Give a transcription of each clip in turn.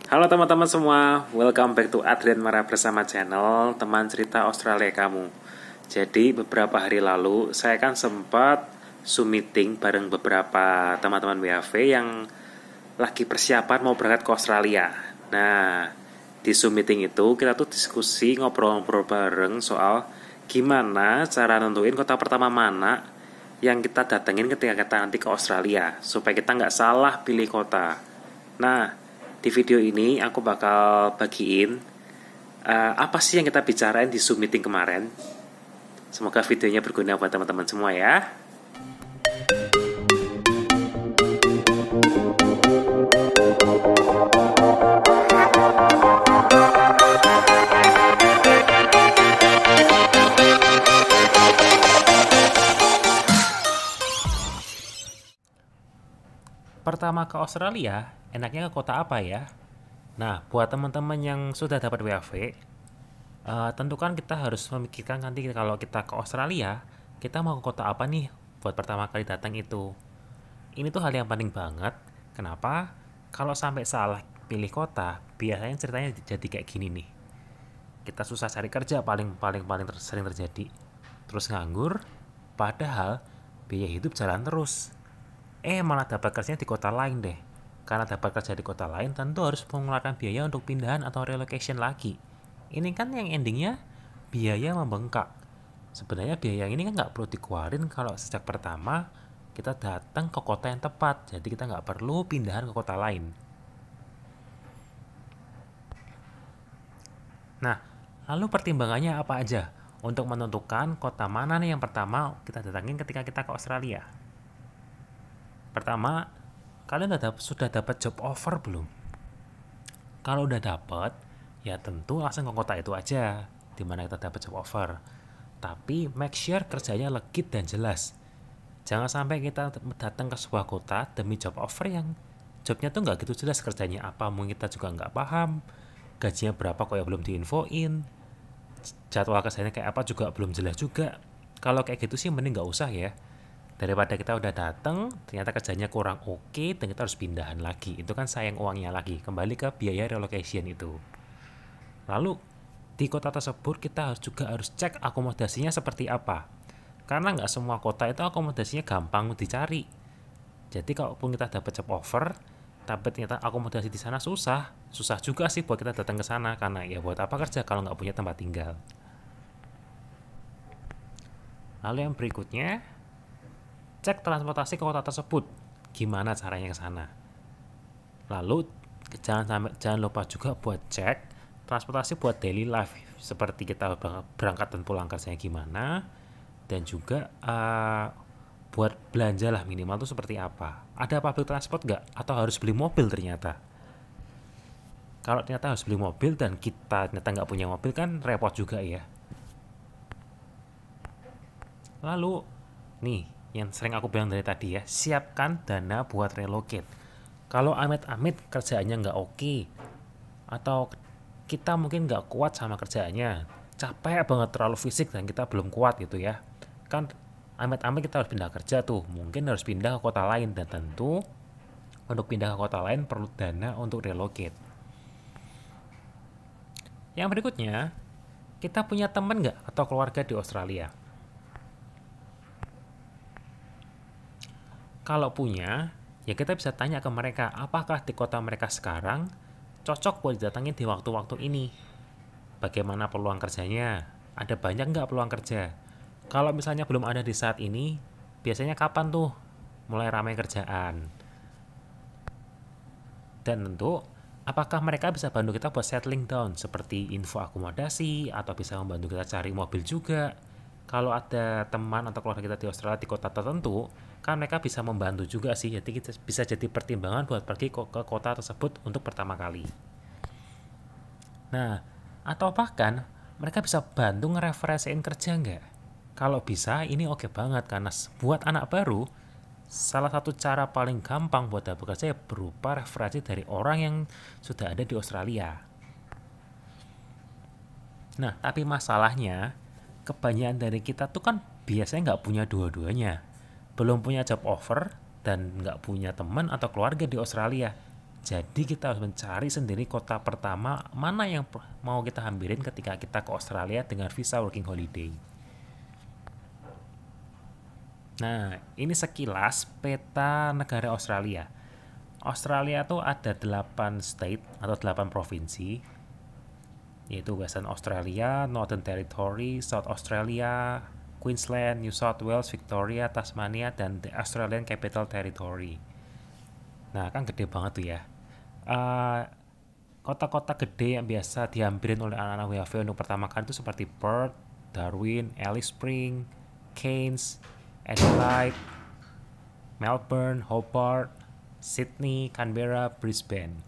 Halo teman-teman semua, welcome back to Adrian Mara bersama channel Teman Cerita Australia Kamu. Jadi beberapa hari lalu saya kan sempat Zoom meeting bareng beberapa teman-teman WAV yang lagi persiapan mau berangkat ke Australia. Nah, di Zoom meeting itu kita tuh diskusi ngobrol-ngobrol bareng soal gimana cara nentuin kota pertama mana yang kita datengin ketika kita nanti ke Australia, supaya kita nggak salah pilih kota. Nah, di video ini aku bakal bagiin apa sih yang kita bicarain di Zoom meeting kemarin. Semoga videonya berguna buat teman-teman semua ya. Pertama ke Australia, enaknya ke kota apa ya? Nah, buat teman-teman yang sudah dapat WAV, tentu kan kita harus memikirkan nanti kalau kita ke Australia, kita mau ke kota apa nih buat pertama kali datang itu. Ini tuh hal yang penting banget. Kenapa? Kalau sampai salah pilih kota, biasanya ceritanya jadi kayak gini nih. Kita susah cari kerja paling sering terjadi. Terus nganggur, padahal biaya hidup jalan terus. Malah dapat kerjanya di kota lain deh. Karena dapat kerja di kota lain, tentu harus mengeluarkan biaya untuk pindahan atau relocation lagi. Ini kan yang endingnya biaya membengkak. Sebenarnya biaya ini kan nggak perlu dikeluarin kalau sejak pertama kita datang ke kota yang tepat. Jadi kita nggak perlu pindahan ke kota lain. Nah, lalu pertimbangannya apa aja untuk menentukan kota mana nih yang pertama kita datangin ketika kita ke Australia? Pertama, kalian sudah dapat job offer belum? Kalau udah dapat, ya tentu langsung ke kota itu aja, di mana kita dapat job offer. Tapi make sure kerjanya legit dan jelas. Jangan sampai kita datang ke sebuah kota demi job offer yang jobnya tuh nggak gitu jelas kerjanya apa, mungkin kita juga nggak paham, gajinya berapa kok ya belum diinfoin, jadwal kerjanya kayak apa juga belum jelas juga. Kalau kayak gitu sih mending nggak usah ya. Daripada kita udah dateng, ternyata kerjanya kurang oke, dan kita harus pindahan lagi. Itu kan sayang uangnya lagi, kembali ke biaya relocation itu. Lalu, di kota tersebut kita juga harus cek akomodasinya seperti apa. Karena nggak semua kota itu akomodasinya gampang dicari. Jadi kalaupun kita dapat job offer, tapi ternyata akomodasi di sana susah juga sih buat kita datang ke sana. Karena ya buat apa kerja kalau nggak punya tempat tinggal. Lalu yang berikutnya, cek transportasi ke kota tersebut, gimana caranya ke sana. Lalu jangan lupa juga buat cek transportasi buat daily life, seperti kita berangkat dan pulang kerjanya gimana, dan juga buat belanja lah minimal tuh seperti apa. Ada public transport nggak? Atau harus beli mobil ternyata? Kalau ternyata harus beli mobil dan kita ternyata nggak punya mobil kan repot juga ya. Lalu, nih, yang sering aku bilang dari tadi ya, siapkan dana buat relocate. Kalau amit-amit kerjaannya nggak oke, atau kita mungkin nggak kuat sama kerjaannya, capek banget terlalu fisik dan kita belum kuat gitu ya, kan amit-amit kita harus pindah kerja tuh, mungkin harus pindah ke kota lain, dan tentu untuk pindah ke kota lain perlu dana untuk relocate. Yang berikutnya, kita punya teman nggak atau keluarga di Australia? Kalau punya, ya kita bisa tanya ke mereka, apakah di kota mereka sekarang cocok buat didatangin di waktu-waktu ini? Bagaimana peluang kerjanya? Ada banyak nggak peluang kerja? Kalau misalnya belum ada di saat ini, biasanya kapan tuh mulai ramai kerjaan? Dan tentu, apakah mereka bisa bantu kita buat settling down, seperti info akomodasi, atau bisa membantu kita cari mobil juga? Kalau ada teman atau keluarga kita di Australia di kota tertentu, kan mereka bisa membantu juga sih. Jadi kita bisa jadi pertimbangan buat pergi ke kota tersebut untuk pertama kali. Nah, atau bahkan mereka bisa bantu ngereferensiin kerja nggak? Kalau bisa, ini oke banget. Karena buat anak baru, salah satu cara paling gampang buat dapat kerja ya berupa referensi dari orang yang sudah ada di Australia. Nah, tapi masalahnya, kebanyakan dari kita tuh kan biasanya nggak punya dua-duanya. Belum punya job offer dan nggak punya teman atau keluarga di Australia. Jadi kita harus mencari sendiri kota pertama mana yang mau kita hampirin ketika kita ke Australia dengan visa working holiday. Nah, ini sekilas peta negara Australia. Australia tuh ada 8 state atau 8 provinsi, yaitu Western Australia, Northern Territory, South Australia, Queensland, New South Wales, Victoria, Tasmania, dan the Australian Capital Territory. Nah, kan gede banget tuh ya. Kota-kota gede yang biasa dihampirin oleh anak-anak WHV untuk pertama kali itu seperti Perth, Darwin, Alice Springs, Cairns, Adelaide, Melbourne, Hobart, Sydney, Canberra, Brisbane.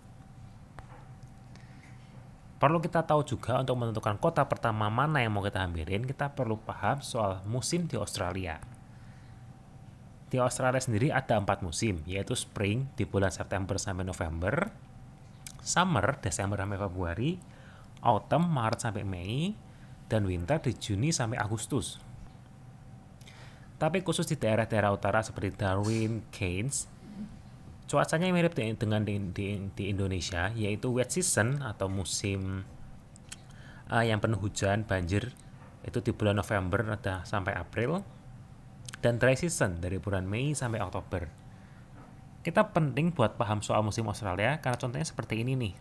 Perlu kita tahu juga untuk menentukan kota pertama mana yang mau kita hampirin, kita perlu paham soal musim di Australia. Di Australia sendiri ada 4 musim, yaitu Spring di bulan September sampai November, Summer Desember sampai Februari, Autumn Maret sampai Mei, dan Winter di Juni sampai Agustus. Tapi khusus di daerah-daerah utara seperti Darwin, Cairns, cuacanya mirip dengan di Indonesia, yaitu wet season atau musim yang penuh hujan, banjir, itu di bulan November sampai April, dan dry season dari bulan Mei sampai Oktober. Kita penting buat paham soal musim Australia karena contohnya seperti ini nih.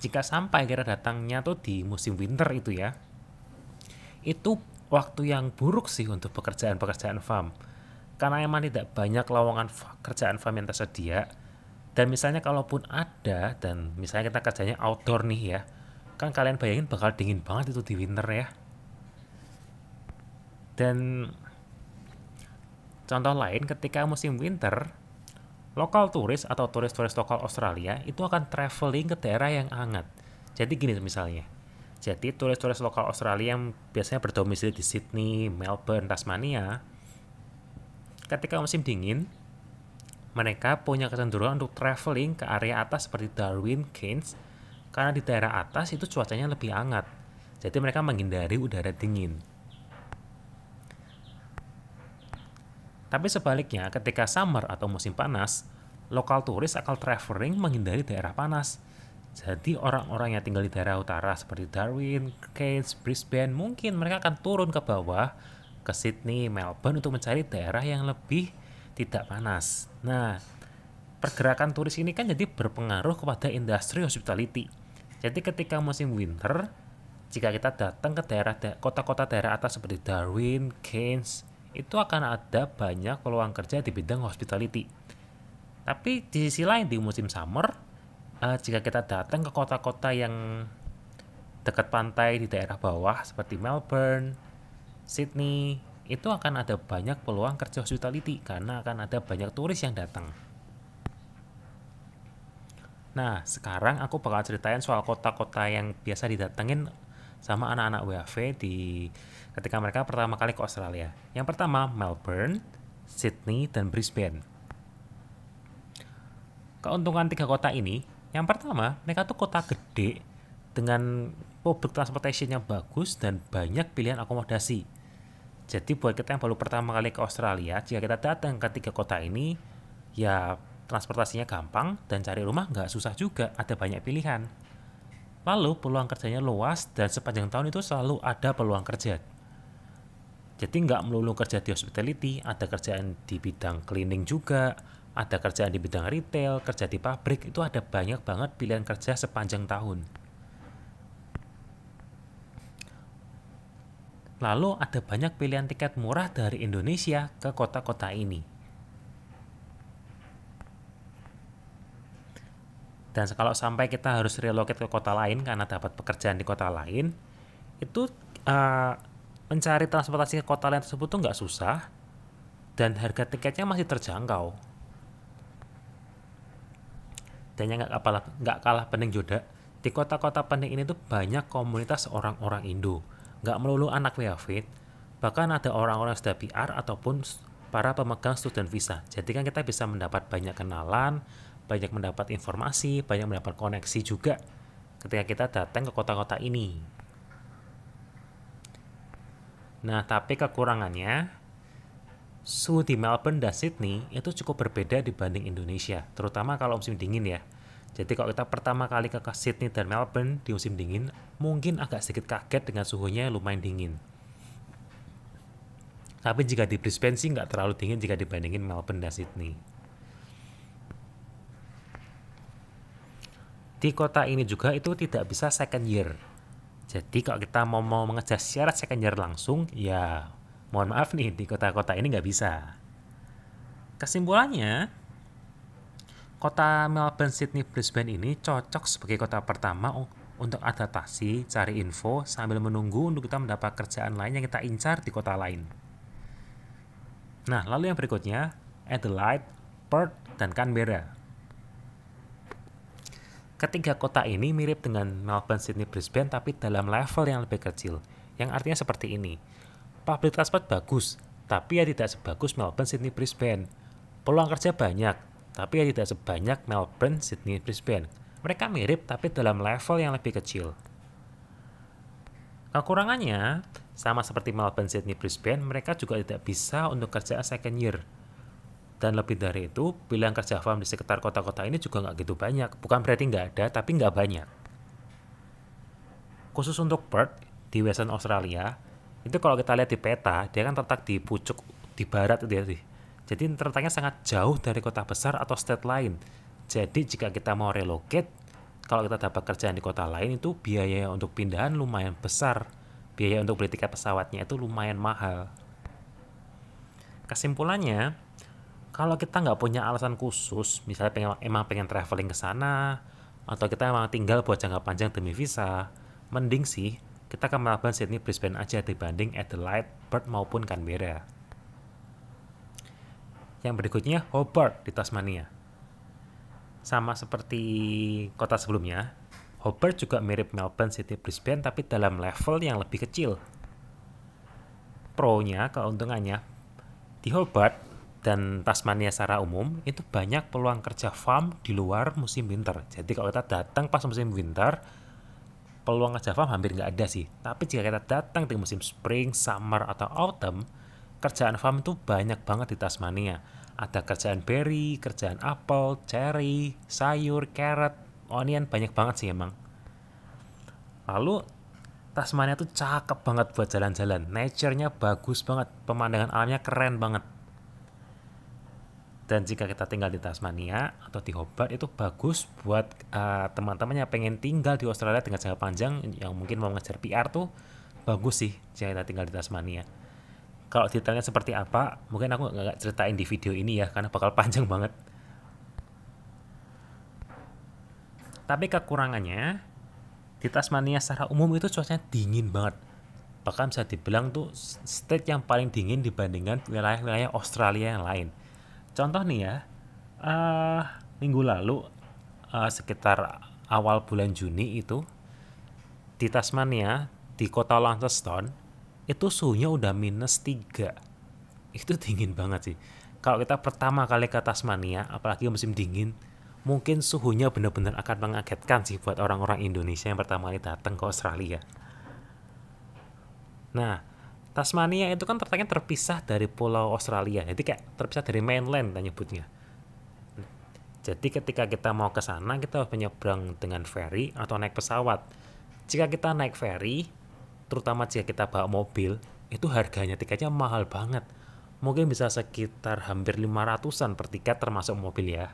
Jika sampai kira datangnya tuh di musim winter itu ya, itu waktu yang buruk sih untuk pekerjaan-pekerjaan farm. Karena emang tidak banyak lowongan kerjaan farm yang tersedia. Dan misalnya kalaupun ada, dan misalnya kita kerjanya outdoor nih ya, kan kalian bayangin bakal dingin banget itu di winter ya. Dan contoh lain, ketika musim winter, lokal turis atau turis-turis lokal Australia itu akan traveling ke daerah yang hangat. Jadi gini misalnya, jadi turis-turis lokal Australia yang biasanya berdomisili di Sydney, Melbourne, Tasmania, ketika musim dingin, mereka punya kecenderungan untuk traveling ke area atas seperti Darwin, Cairns, karena di daerah atas itu cuacanya lebih hangat. Jadi mereka menghindari udara dingin. Tapi sebaliknya, ketika summer atau musim panas, lokal turis akan traveling menghindari daerah panas. Jadi orang-orang yang tinggal di daerah utara seperti Darwin, Cairns, Brisbane, mungkin mereka akan turun ke bawah ke Sydney, Melbourne untuk mencari daerah yang lebih tidak panas. Nah, pergerakan turis ini kan jadi berpengaruh kepada industri hospitality. Jadi ketika musim winter, jika kita datang ke kota-kota daerah atas seperti Darwin, Cairns, itu akan ada banyak peluang kerja di bidang hospitality. Tapi di sisi lain di musim summer, jika kita datang ke kota-kota yang dekat pantai di daerah bawah seperti Melbourne, Sydney, itu akan ada banyak peluang kerja hospitality karena akan ada banyak turis yang datang. Nah, sekarang aku bakal ceritain soal kota-kota yang biasa didatengin sama anak-anak WHV ketika mereka pertama kali ke Australia. Yang pertama, Melbourne, Sydney, dan Brisbane. Keuntungan 3 kota ini, yang pertama, mereka tuh kota gede dengan public transportation yang bagus dan banyak pilihan akomodasi. Jadi buat kita yang baru pertama kali ke Australia, jika kita datang ke 3 kota ini, ya transportasinya gampang dan cari rumah nggak susah juga, ada banyak pilihan. Lalu peluang kerjanya luas dan sepanjang tahun itu selalu ada peluang kerja. Jadi nggak melulu kerja di hospitality, ada kerjaan di bidang cleaning juga, ada kerjaan di bidang retail, kerja di pabrik, itu ada banyak banget pilihan kerja sepanjang tahun. Lalu ada banyak pilihan tiket murah dari Indonesia ke kota-kota ini. Dan kalau sampai kita harus relocate ke kota lain karena dapat pekerjaan di kota lain, itu mencari transportasi ke kota lain tersebut tuh nggak susah, dan harga tiketnya masih terjangkau. Dan yang nggak kalah penting juga, di kota-kota penting ini tuh banyak komunitas orang-orang Indo. Nggak melulu anak WHV, bahkan ada orang-orang yang sudah PR ataupun para pemegang student visa. Jadi kan kita bisa mendapat banyak kenalan, banyak mendapat informasi, banyak mendapat koneksi juga ketika kita datang ke kota-kota ini. Nah, tapi kekurangannya, suhu di Melbourne dan Sydney itu cukup berbeda dibanding Indonesia, terutama kalau musim dingin ya. Jadi kalau kita pertama kali ke Sydney dan Melbourne di musim dingin, mungkin agak sedikit kaget dengan suhunya yang lumayan dingin. Tapi jika di Brisbane sih nggak terlalu dingin jika dibandingin Melbourne dan Sydney. Di kota ini juga itu tidak bisa second year. Jadi kalau kita mau mengejar syarat second year langsung, ya mohon maaf nih, di kota-kota ini nggak bisa. Kesimpulannya, kota Melbourne, Sydney, Brisbane ini cocok sebagai kota pertama untuk adaptasi, cari info, sambil menunggu untuk kita mendapat kerjaan lain yang kita incar di kota lain. Nah, lalu yang berikutnya, Adelaide, Perth, dan Canberra. Ketiga kota ini mirip dengan Melbourne, Sydney, Brisbane, tapi dalam level yang lebih kecil. Yang artinya seperti ini. Public transport bagus, tapi ya tidak sebagus Melbourne, Sydney, Brisbane. Peluang kerja banyak, tapi ya tidak sebanyak Melbourne, Sydney, Brisbane. Mereka mirip, tapi dalam level yang lebih kecil. Kekurangannya, sama seperti Melbourne, Sydney, Brisbane, mereka juga tidak bisa untuk kerjaan second year. Dan lebih dari itu, pilihan kerja farm di sekitar kota-kota ini juga nggak gitu banyak. Bukan berarti nggak ada, tapi nggak banyak. Khusus untuk Perth, di Western Australia, itu kalau kita lihat di peta, dia kan terletak di pucuk, di barat itu ya sih. Jadi terletaknya sangat jauh dari kota besar atau state lain. Jadi jika kita mau relocate, kalau kita dapat kerjaan di kota lain itu biaya untuk pindahan lumayan besar. Biaya untuk beli tiket pesawatnya itu lumayan mahal. Kesimpulannya, kalau kita nggak punya alasan khusus, misalnya emang pengen traveling ke sana, atau kita emang tinggal buat jangka panjang demi visa, mending sih kita ke Melbourne, Sydney, Brisbane aja dibanding Adelaide, Perth maupun Canberra. Yang berikutnya, Hobart di Tasmania. Sama seperti kota sebelumnya, Hobart juga mirip Melbourne, Sydney, Brisbane, tapi dalam level yang lebih kecil. Pro-nya, keuntungannya, di Hobart dan Tasmania secara umum, itu banyak peluang kerja farm di luar musim winter. Jadi kalau kita datang pas musim winter, peluang kerja farm hampir nggak ada sih. Tapi jika kita datang di musim spring, summer, atau autumn, kerjaan farm itu banyak banget di Tasmania. Ada kerjaan berry, kerjaan apel, cherry, sayur, carrot, onion, banyak banget sih emang. Lalu Tasmania tuh cakep banget buat jalan-jalan. Nature-nya bagus banget, pemandangan alamnya keren banget. Dan jika kita tinggal di Tasmania atau di Hobart itu bagus buat teman-teman yang pengen tinggal di Australia dengan jangka panjang, yang mungkin mau ngejar PR tuh bagus sih jika kita tinggal di Tasmania. Kalau detailnya seperti apa, mungkin aku nggak ceritain di video ini ya, karena bakal panjang banget. Tapi kekurangannya, di Tasmania secara umum itu cuacanya dingin banget. Bahkan bisa dibilang tuh state yang paling dingin dibandingkan wilayah-wilayah Australia yang lain. Contoh nih ya, minggu lalu sekitar awal bulan Juni itu, di Tasmania, di kota Launceston, itu suhunya udah -3. Itu dingin banget sih. Kalau kita pertama kali ke Tasmania, apalagi musim dingin, mungkin suhunya benar-benar akan mengagetkan sih buat orang-orang Indonesia yang pertama kali datang ke Australia. Nah, Tasmania itu kan terletaknya terpisah dari pulau Australia. Jadi kayak terpisah dari mainland kita nyebutnya. Jadi ketika kita mau ke sana, kita harus menyeberang dengan ferry atau naik pesawat. Jika kita naik ferry, terutama jika kita bawa mobil, itu harganya tiketnya mahal banget. Mungkin bisa sekitar hampir 500-an per tiket termasuk mobil ya.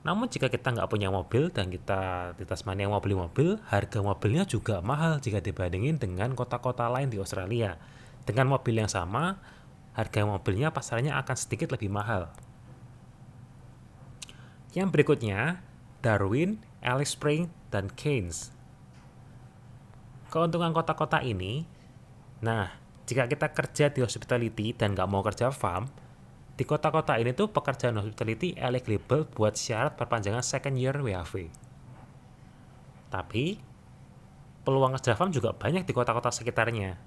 Namun jika kita nggak punya mobil dan kita di Tasmania mau beli mobil, harga mobilnya juga mahal jika dibandingin dengan kota-kota lain di Australia. Dengan mobil yang sama, harga mobilnya pasarannya akan sedikit lebih mahal. Yang berikutnya, Darwin, Alice Springs, dan Cairns. Keuntungan kota-kota ini, nah, jika kita kerja di hospitality dan nggak mau kerja farm, di kota-kota ini tuh pekerjaan hospitality eligible buat syarat perpanjangan second year WHV. Tapi, peluang kerja farm juga banyak di kota-kota sekitarnya.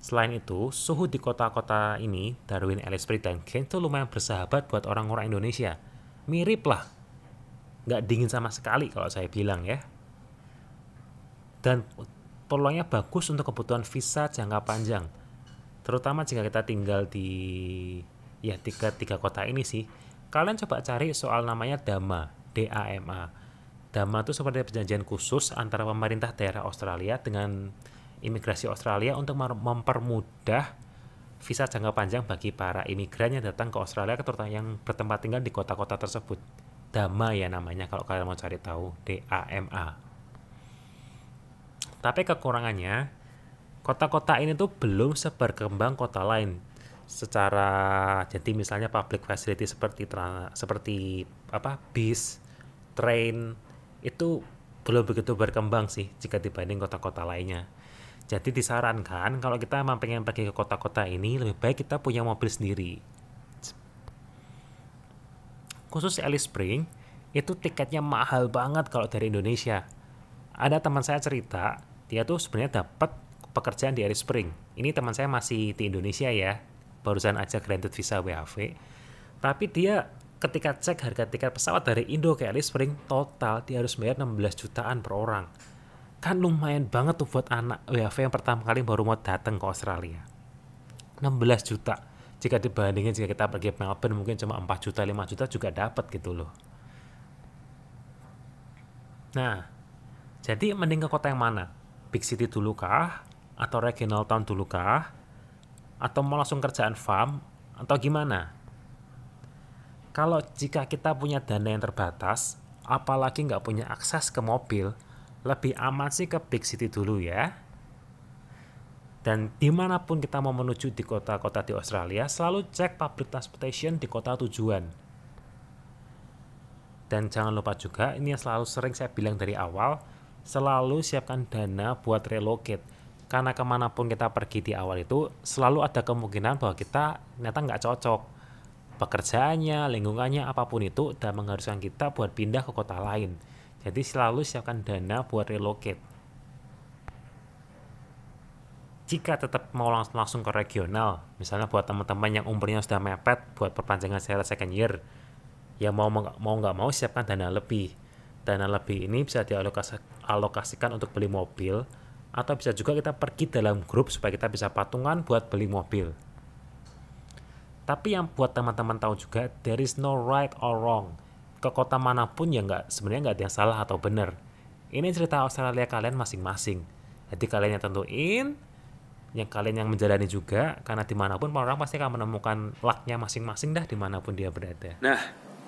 Selain itu, suhu di kota-kota ini, Darwin, Alice Springs, dan Cairns tuh lumayan bersahabat buat orang-orang Indonesia. Mirip lah. Nggak dingin sama sekali kalau saya bilang ya. Dan peluangnya bagus untuk kebutuhan visa jangka panjang. Terutama jika kita tinggal di tiga kota ini sih. Kalian coba cari soal namanya DAMA, DAMA. DAMA itu seperti perjanjian khusus antara pemerintah daerah Australia dengan imigrasi Australia untuk mempermudah visa jangka panjang bagi para imigran yang datang ke Australia, terutama yang bertempat tinggal di kota-kota tersebut. DAMA ya namanya kalau kalian mau cari tahu, DAMA. Tapi kekurangannya, kota-kota ini tuh belum seberkembang kota lain. Jadi misalnya public facility seperti bis, train itu belum begitu berkembang sih jika dibanding kota-kota lainnya. Jadi disarankan kalau kita memang pengen pergi ke kota-kota ini, lebih baik kita punya mobil sendiri. Khusus Alice Springs itu tiketnya mahal banget kalau dari Indonesia. Ada teman saya cerita, dia tuh sebenarnya dapat pekerjaan di Alice Springs. Ini teman saya masih di Indonesia ya, barusan aja granted visa WHV. Tapi dia ketika cek harga tiket pesawat dari Indo ke Alice Springs, total dia harus bayar 16 jutaan per orang. Kan lumayan banget tuh buat anak WHV yang pertama kali baru mau datang ke Australia. 16 juta. Jika dibandingin jika kita pergi ke Melbourne mungkin cuma 4 juta, 5 juta juga dapat gitu loh. Nah, jadi mending ke kota yang mana? Big city dulu kah? Atau regional town dulu kah? Atau mau langsung kerjaan farm? Atau gimana? Kalau jika kita punya dana yang terbatas, apalagi nggak punya akses ke mobil, lebih aman sih ke big city dulu ya. Dan dimanapun kita mau menuju di kota-kota di Australia, selalu cek public transportation di kota tujuan. Dan jangan lupa juga, ini yang selalu sering saya bilang dari awal, selalu siapkan dana buat relocate. Karena kemanapun kita pergi di awal itu, selalu ada kemungkinan bahwa kita ternyata nggak cocok. Pekerjaannya, lingkungannya, apapun itu, dan mengharuskan kita buat pindah ke kota lain. Jadi selalu siapkan dana buat relocate. Jika tetap mau langsung ke regional, misalnya buat teman-teman yang umurnya sudah mepet buat perpanjangan syarat second year, ya mau nggak mau siapkan dana lebih. Dana lebih ini bisa dialokasikan untuk beli mobil, atau bisa juga kita pergi dalam grup supaya kita bisa patungan buat beli mobil. Tapi yang buat teman-teman tahu juga, there is no right or wrong. Ke kota manapun ya sebenarnya nggak ada yang salah atau benar. Ini cerita Australia kalian masing-masing. Jadi kalian yang tentuin, yang kalian yang menjalani juga, karena dimanapun orang pasti akan menemukan luck-nya masing-masing dah dimanapun dia berada. Nah,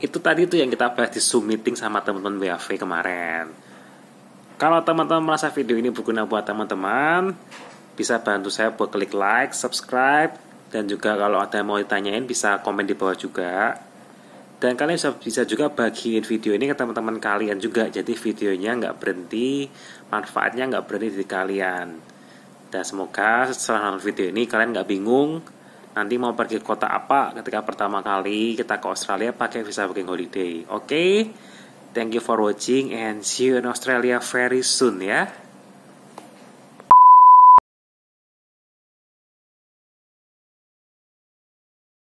itu tadi tuh yang kita bahas di Zoom meeting sama teman-teman WHV kemarin. Kalau teman-teman merasa video ini berguna buat teman-teman, bisa bantu saya buat klik like, subscribe, dan juga kalau ada yang mau ditanyain bisa komen di bawah juga. Dan kalian bisa juga bagiin video ini ke teman-teman kalian juga, jadi videonya nggak berhenti, manfaatnya nggak berhenti di kalian. Dan semoga setelah nonton video ini kalian nggak bingung nanti mau pergi ke kota apa ketika pertama kali kita ke Australia pakai visa working holiday. Oke? Thank you for watching and see you in Australia very soon ya.